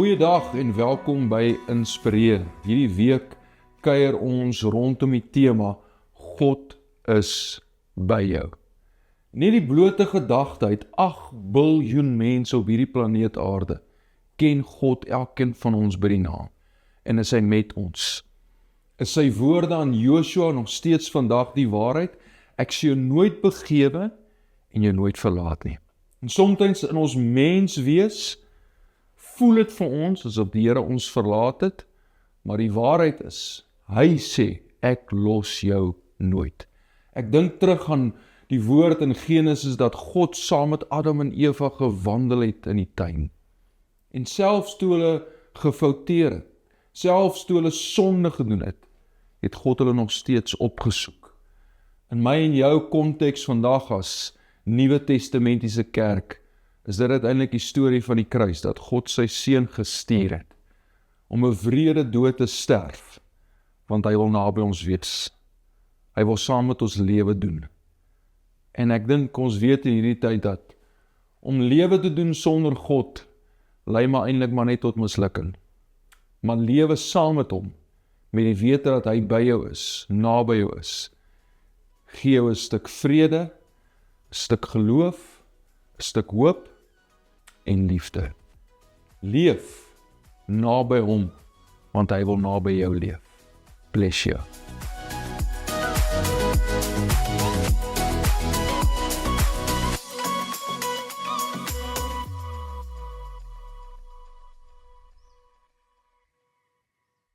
Goeiedag en welkom by Inspireer. Hierdie week kuier ons rondom die tema God is by jou. Net die blote gedagte uit 8 biljoen mense op hierdie planeet aarde ken God elkeen van ons by die naam en is hy met ons. Is sy woorde aan Joshua nog steeds vandag die waarheid? Ek sal jou nooit begewe en jou nooit verlaat nie. En soms in ons menswees voel dit vir ons asof die Here ons verlaat het, maar die waarheid is, hy sê, ek los jou nooit. Ek dink terug aan die woord in Genesis dat God saam met Adam en Eva gewandel het in die tuin. En selfs toe hulle gefouteer het, selfs toe hulle sonde gedoen het God hulle nog steeds opgesoek. In my en jou konteks vandag as Nuwe Testamentiese kerk, is dit uiteindelik die storie van die kruis, dat God sy seun gestuur het, om 'n wrede dood te sterf, want hy wil naby ons wees. Hy wil saam met ons lewe doen. En ek dink ons weet in hierdie tyd dat, om lewe te doen sonder God, lei maar eintlik maar net tot mislukking. Maar lewe saam met hom, met die wete dat hy by jou is, naby jou is, gee jou 'n stuk vrede, 'n stuk geloof, 'n stuk hoop, en liefde. Leef naby hom, want hy wil naby jou leef. Bless you.